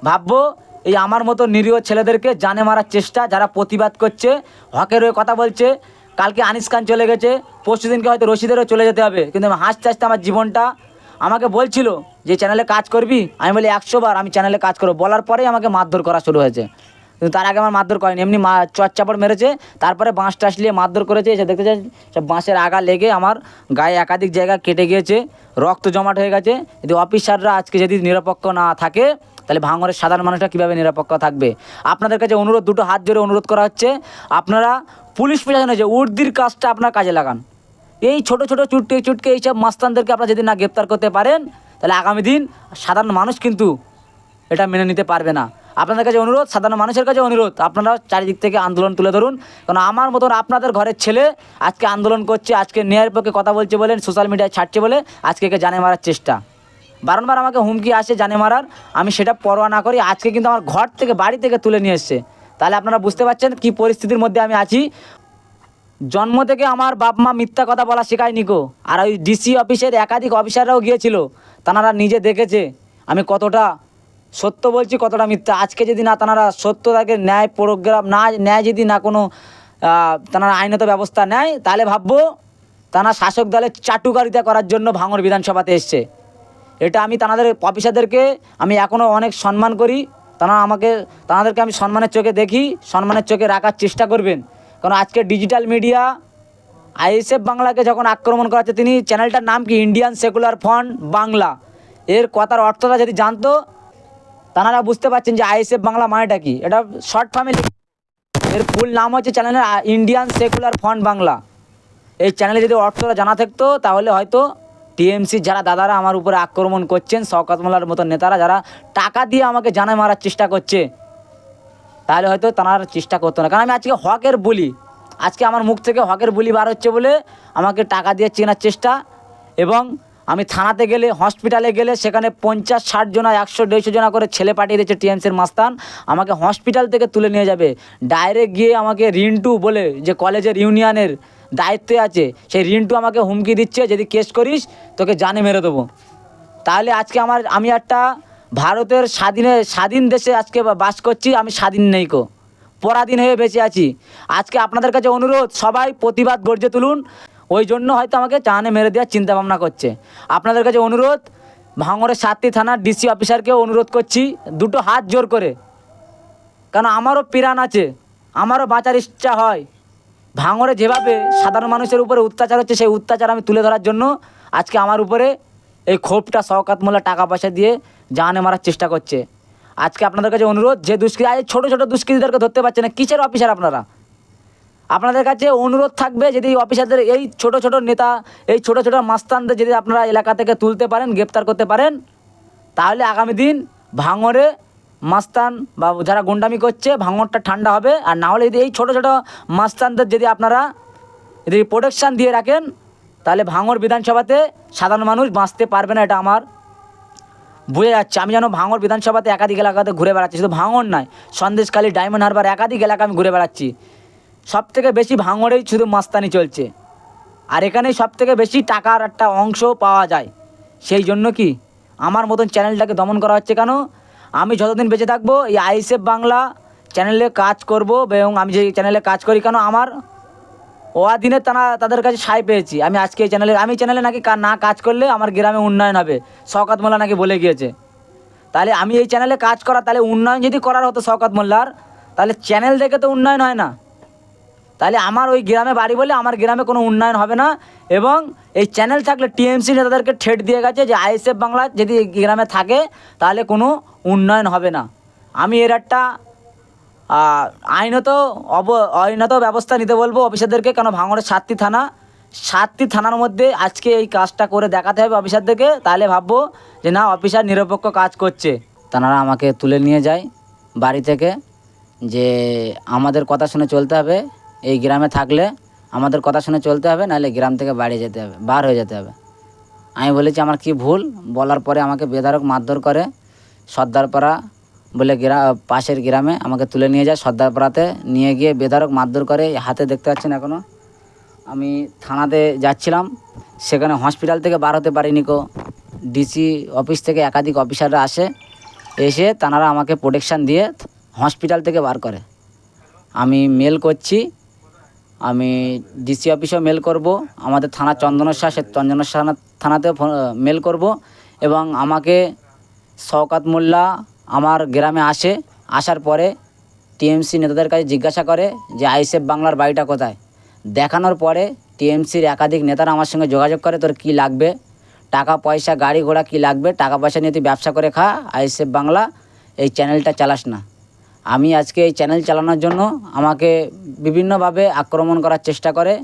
ভাববো এই আমার মতো নিরীহ ছেলেদেরকে জানে মারার চেষ্টা, যারা প্রতিবাদ করছে, হকের হয়ে কথা বলছে। কালকে আনিস খান চলে গেছে, পরশু দিনকে হয়তো রশিদেরও চলে যেতে হবে, কিন্তু আমি হাসতে হাসতে আমার জীবনটা, আমাকে বলছিল যে চ্যানেলে কাজ করবি, আমি বলি 100 বার আমি চ্যানেলে কাজ করবো, বলার পরেই আমাকে মারধর করা শুরু হয়েছে। কিন্তু তার আগে আমার মারধর করেনি, এমনি চচ্চাপড় মেরেছে, তারপরে বাঁশ টাস নিয়ে মারধর করেছে। এসে দেখতে চাই সব বাঁশের আগা লেগে আমার গায়ে একাধিক জায়গা কেটে গিয়েছে, রক্ত জমাট হয়ে গেছে। যদি অফিসাররা আজকে যদি নিরপেক্ষ না থাকে, তাহলে ভাঙড়ের সাধারণ মানুষরা কীভাবে নিরপেক্ষ থাকবে? আপনাদের কাছে অনুরোধ, দুটো হাত জোরে অনুরোধ করা হচ্ছে, আপনারা পুলিশ প্রশাসনের যে উর্দির কাজটা আপনার কাজে লাগান। এই ছোট ছোট চুটকে চুটকে এইসব মাস্তানদেরকে আপনারা যদি না গ্রেপ্তার করতে পারেন, তাহলে আগামী দিন সাধারণ মানুষ কিন্তু এটা মেনে নিতে পারবে না। আপনাদের কাছে অনুরোধ, সাধারণ মানুষের কাছে অনুরোধ, আপনারা চারিদিক থেকে আন্দোলন তুলে ধরুন। কারণ আমার মতন আপনাদের ঘরের ছেলে আজকে আন্দোলন করছে, আজকে ন্যায়ের পক্ষে কথা বলছে বলেন, সোশ্যাল মিডিয়ায় ছাড়ছে বলে আজকে একে জানে মারার চেষ্টা। বারংবার আমাকে হুমকি আসে জানে মারার, আমি সেটা পরোয়া না করি। আজকে কিন্তু আমার ঘর থেকে, বাড়ি থেকে তুলে নিয়ে এসছে। তাহলে আপনারা বুঝতে পারছেন কী পরিস্থিতির মধ্যে আমি আছি। জন্ম থেকে আমার বাপ মা মিথ্যা কথা বলা শেখায়নি কো। আর ওই ডিসি অফিসের একাধিক অফিসাররাও গিয়েছিল, তারা নিজে দেখেছে আমি কতটা সত্য বলছি, কতটা মিথ্যা। আজকে যদি না তারা সত্য তাকে ন্যায় প্রোগ্রাম না ন্যায়, যদি না কোনো তারা আইনত ব্যবস্থা নেয়, তাহলে ভাববো তারা শাসক দলের চাটুকারিতা করার জন্য ভাঙড় বিধানসভাতে এসছে। এটা আমি তাদের অফিসারদেরকে আমি এখনও অনেক সম্মান করি। তাদেরকে আমি সম্মানের চোখে দেখি, সম্মানের চোখে রাখার চেষ্টা করবেন। কারণ আজকে ডিজিটাল মিডিয়া আইএসএফ বাংলাকে যখন আক্রমণ করাচ্ছে, তিনি চ্যানেলটার নাম কি ইন্ডিয়ান সেকুলার ফ্রন্ট বাংলা, এর কথার অর্থটা যদি জানতো তারা বুঝতে পারছেন যে আইএসএফ বাংলা মানেটা কি। এটা শর্ট ফ্যামিলি, এর ফুল নাম হচ্ছে চ্যানেলের ইন্ডিয়ান সেকুলার ফ্রন্ট বাংলা। এই চ্যানেলে যদি অর্থটা জানা থাকতো, তাহলে হয়তো টিএমসি যারা দাদারা আমার উপরে আক্রমণ করছেন, শওকত মোল্লার মতো নেতারা যারা টাকা দিয়ে আমাকে জানে মারার চেষ্টা করছে, তাহলে হয়তো তারা চেষ্টা করতো না। কারণ আমি আজকে হকের বলি, আজকে আমার মুখ থেকে হকের বলি বার হচ্ছে বলে আমাকে টাকা দিয়ে চেনার চেষ্টা। এবং আমি থানাতে গেলে, হসপিটালে গেলে, সেখানে 50-60 জনা, 100-150 জনা করে ছেলে পাঠিয়ে দিচ্ছে টিএমসির মাস্তান, আমাকে হসপিটাল থেকে তুলে নিয়ে যাবে। ডাইরেক্ট গিয়ে আমাকে রিন্টু বলে, যে কলেজের ইউনিয়নের দায়িত্বে আছে, সেই রিন্টু আমাকে হুমকি দিচ্ছে, যদি কেস করিস তোকে জানে মেরে দেবো। তাহলে আজকে আমি একটা ভারতের স্বাধীন দেশে আজকে বাস করছি, আমি স্বাধীন নেই কো, পরাধীন হয়ে বেঁচে আছি। আজকে আপনাদের কাছে অনুরোধ, সবাই প্রতিবাদ গর্জে তুলুন। ওই জন্য হয়তো আমাকে জানে মেরে দেওয়ার চিন্তাভাবনা করছে। আপনাদের কাছে অনুরোধ, ভাঙড়ের 7টি থানার ডিসি অফিসারকেও অনুরোধ করছি, দুটো হাত জোর করে, কারণ আমারও প্রাণ আছে, আমারও বাঁচার ইচ্ছা হয়। ভাঙড়ে যেভাবে সাধারণ মানুষের উপরে অত্যাচার হচ্ছে, সেই অত্যাচার আমি তুলে ধরার জন্য আজকে আমার উপরে এই ক্ষোভটা শওকত মোল্লা টাকা পয়সা দিয়ে জানে মারার চেষ্টা করছে। আজকে আপনাদের কাছে অনুরোধ, যে দুষ্কৃতী, ছোটো ছোটো দুষ্কৃতীদেরকে ধরতে পারছে না, কিসের অফিসার আপনারা? আপনাদের কাছে অনুরোধ থাকবে, যদি অফিসারদের, এই ছোট ছোট নেতা, এই ছোট ছোট মাস্তানদের যদি আপনারা এলাকা থেকে তুলতে পারেন, গ্রেপ্তার করতে পারেন, তাহলে আগামী দিন ভাঙড়ে মাস্তান বা যারা গুন্ডামি করছে, ভাঙড়টা ঠান্ডা হবে। আর না হলে যদি এই ছোটো ছোটো মাস্তানদের যদি আপনারা যদি প্রোটেকশান দিয়ে রাখেন, তাহলে ভাঙড় বিধানসভাতে সাধারণ মানুষ বাঁচতে পারবে না, এটা আমার বুঝে যাচ্ছে। আমি যেন ভাঙড় বিধানসভাতে একাধিক এলাকাতে ঘুরে বেড়াচ্ছি, শুধু ভাঙড় নয়, সন্দেশখালী, ডায়মন্ড হারবার, একাধিক এলাকা আমি ঘুরে বেড়াচ্ছি। সব থেকে বেশি ভাঙড়েই শুধু মাস্তানি চলছে, আর এখানেই সব থেকে বেশি টাকার একটা অংশ পাওয়া যায়। সেই জন্য কি আমার মতন চ্যানেলটাকে দমন করা হচ্ছে কেন? আমি যতদিন বেঁচে থাকবো এই আইএসএফ বাংলা চ্যানেলে কাজ করব, এবং আমি যে চ্যানেলে কাজ করি কেন, আমার অধীনে তাদের কাছে সায় পেয়েছি। আমি আজকে এই চ্যানেলে নাকি না কাজ করলে আমার গ্রামে উন্নয়ন হবে, শওকত মোল্লা নাকি বলে গিয়েছে। তাহলে আমি এই চ্যানেলে কাজ করা, তাহলে উন্নয়ন যদি করার হতো শওকত মোল্লার, তাহলে চ্যানেল দেখে তো উন্নয়ন হয় না। তাহলে আমার ওই গ্রামে বাড়ি বলে আমার গ্রামে কোনো উন্নয়ন হবে না। এবং এই চ্যানেল থাকলে টিএমসি নেতাদেরকে ঠেট দিয়ে গেছে যে আইএসএফ বাংলা যদি গ্রামে থাকে তাহলে কোনো উন্নয়ন হবে না। আমি এর একটা আইনত ব্যবস্থা নিতে বলবো অফিসারদেরকে। কেন ভাঙড়ের 7টি থানার মধ্যে আজকে এই কাজটা করে দেখাতে হবে অফিসারদেরকে, তাহলে ভাববো যে না, অফিসার নিরপেক্ষ কাজ করছে। তারা আমাকে তুলে নিয়ে যায় বাড়ি থেকে, যে আমাদের কথা শুনে চলতে হবে, এই গ্রামে থাকলে আমাদের কথা শুনে চলতে হবে, নাহলে গ্রাম থেকে বাড়ি যেতে হবে, বার হয়ে যেতে হবে। আমি বলেছি আমার কি ভুল, বলার পরে আমাকে বেধড়ক মারধর করে। সর্দারপাড়া বলে পাশের গ্রামে আমাকে তুলে নিয়ে যায়, সর্দারপাড়াতে নিয়ে গিয়ে বেধড়ক মারধর করে। হাতে দেখতে পাচ্ছেন এখনও। আমি থানাতে যাচ্ছিলাম, সেখানে হসপিটাল থেকে বার হতে পারিনি কো। ডিসি অফিস থেকে একাধিক অফিসাররা আসে, এসে তানারা আমাকে প্রোটেকশান দিয়ে হসপিটাল থেকে বার করে। আমি মেল করছি, আমি ডিসি অফিসেও মেল করব, আমাদের থানা চন্দনেশ্বর, সে চন্দনেশ্বর থানাতেও মেল করব। এবং আমাকে শওকত মোল্লা আমার গ্রামে আসার পরে টিএমসি নেতাদের কাছে জিজ্ঞাসা করে যে আইএসএফ বাংলার বাড়িটা কোথায়। দেখানোর পরে টিএমসির একাধিক নেতারা আমার সঙ্গে যোগাযোগ করে, তোর কী লাগবে, টাকা পয়সা গাড়ি ঘোড়া কী লাগবে, টাকা পয়সা নিয়ে তুই ব্যবসা করে খা, আইএসএফ বাংলা এই চ্যানেলটা চালাস না। আমি আজকে এই চ্যানেল চালানোর জন্য আমাকে বিভিন্নভাবে আক্রমণ করার চেষ্টা করে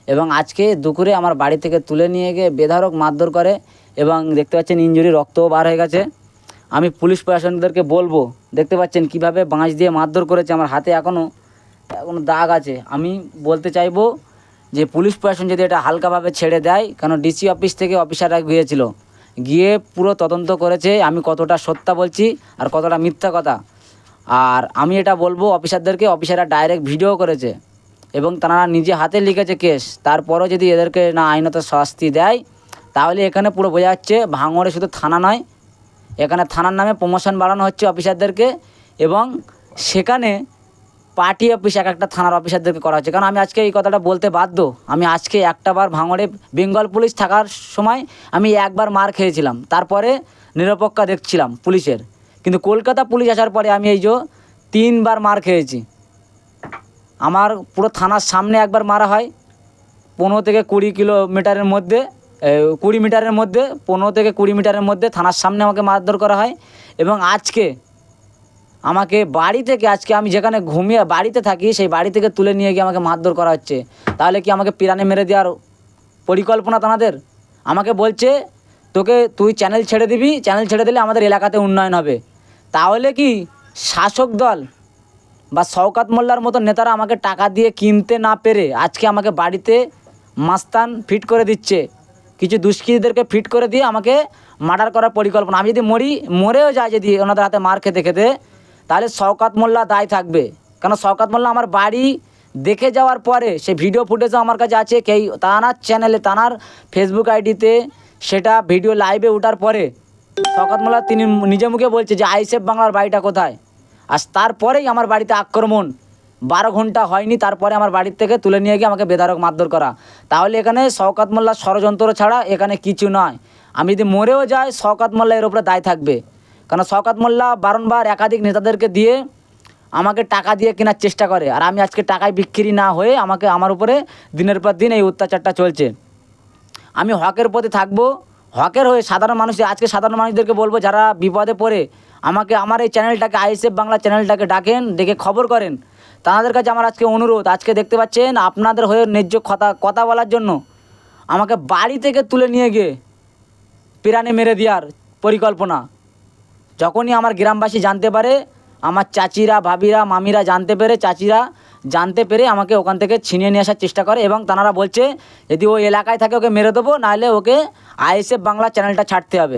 এবং আজকে দুপুরে আমার বাড়ি থেকে তুলে নিয়ে গিয়ে বেধড়ক মারধর করে এবং দেখতে পাচ্ছেন ইনজুরি, রক্তও বার হয়ে গেছে। আমি পুলিশ প্রশাসনদেরকে বলবো, দেখতে পাচ্ছেন কিভাবে বাঁশ দিয়ে মারধর করেছে, আমার হাতে এখনও দাগ আছে। আমি বলতে চাইবো যে পুলিশ প্রশাসন যদি এটা হালকাভাবে ছেড়ে দেয়, কারণ ডিসি অফিস থেকে অফিসাররা গিয়েছিল, গিয়ে পুরো তদন্ত করেছে আমি কতটা সত্যা বলছি আর কতটা মিথ্যা কথা। আর আমি এটা বলবো অফিসারদেরকে, অফিসাররা ডাইরেক্ট ভিডিও করেছে এবং তারা নিজে হাতে লিখেছে কেস। তারপরও যদি এদেরকে না আইনত শাস্তি দেয়, তাহলে এখানে পুরো বোঝা যাচ্ছে ভাঙড়ে শুধু থানা নয়, এখানে থানার নামে প্রমোশন বাড়ানো হচ্ছে অফিসারদেরকে এবং সেখানে পার্টি অফিস এক একটা থানার অফিসারদেরকে করা হচ্ছে। কারণ আমি আজকে এই কথাটা বলতে বাধ্য, আমি আজকে একটাবার ভাঙড়ে বেঙ্গল পুলিশ থাকার সময় আমি একবার মার খেয়েছিলাম, তারপরে নিরপেক্ষ দেখছিলাম পুলিশের। কিন্তু কলকাতা পুলিশ আসার পরে আমি এই যে 3বার মার খেয়েছি। আমার পুরো থানার সামনে একবার মারা হয়, 15 থেকে 20 কিলোমিটারের মধ্যে, 20 মিটারের মধ্যে, 15 থেকে 20 মিটারের মধ্যে থানার সামনে আমাকে মারধর করা হয়। এবং আজকে আমাকে বাড়ি থেকে, আজকে আমি যেখানে ঘুমিয়ে বাড়িতে থাকি সেই বাড়ি থেকে তুলে নিয়ে গিয়ে আমাকে মারধর করা হচ্ছে। তাহলে কি আমাকে প্রাণে মেরে দেওয়ার পরিকল্পনা তাদের? আমাকে বলছে তুই চ্যানেল ছেড়ে দিবি, চ্যানেল ছেড়ে দিলে আমাদের এলাকাতে উন্নয়ন হবে। তাহলে কি শাসক দল বা শওকত মোল্লার মতো নেতারা আমাকে টাকা দিয়ে কিনতে না পেরে আজকে আমাকে বাড়িতে মাস্তান ফিট করে দিচ্ছে, কিছু দুষ্কৃতীদেরকে ফিট করে দিয়ে আমাকে মার্ডার করার পরিকল্পনা। আমি যদি মরেও যাই যদি ওনাদের হাতে মার খেতে খেতে, তাহলে শওকত মোল্লা দায় থাকবে। কেন শওকত মোল্লা আমার বাড়ি দেখে যাওয়ার পরে সেই ভিডিও ফুটেজও আমার কাছে আছে, তানার চ্যানেলে, তানার ফেসবুক আইডিতে সেটা ভিডিও লাইভে ওঠার পরে শওকত মোল্লা তিনি নিজে মুখে বলছে যে আইএসএফ বাংলার বাড়িটা কোথায়। আর তারপরেই আমার বাড়িতে আক্রমণ, 12 ঘন্টা হয়নি তারপরে আমার বাড়ির থেকে তুলে নিয়ে গিয়ে আমাকে বেধড়ক মারধর করা। তাহলে এখানে শওকত মোল্লার ষড়যন্ত্র ছাড়া এখানে কিছু নয়। আমি যদি মরেও যাই, শওকত মোল্লা এর উপরে দায় থাকবে। কারণ শওকত মোল্লা বারংবার একাধিক নেতাদেরকে দিয়ে আমাকে টাকা দিয়ে কেনার চেষ্টা করে, আর আমি আজকে টাকায় বিক্রি না হয়ে আমার উপরে দিনের পর দিন এই অত্যাচারটা চলছে। আমি হকের পথে থাকবো, হকের হয়ে সাধারণ মানুষ, আজকে সাধারণ মানুষদেরকে বলবো যারা বিপদে পড়ে আমাকে আমার এই চ্যানেলটাকে, আইএসএফ বাংলা চ্যানেলটাকে ডাকেন, ডেকে খবর করেন। তাদের কাছে আমার আজকে অনুরোধ, আজকে দেখতে পাচ্ছেন আপনাদের হয়ে ন্যায্য কথা বলার জন্য আমাকে বাড়ি থেকে তুলে নিয়ে গিয়ে প্রাণে মেরে দেওয়ার পরিকল্পনা। যখনই আমার গ্রামবাসী জানতে পারে, আমার চাচিরা, ভাবিরা, মামিরা চাচিরা জানতে পেরে আমাকে ওখান থেকে ছিনিয়ে নিয়ে আসার চেষ্টা করে এবং তারা বলছে যদি ও এলাকায় থাকে ওকে মেরে দেবো, নাহলে ওকে আইএসএফ বাংলা চ্যানেলটা ছাড়তে হবে।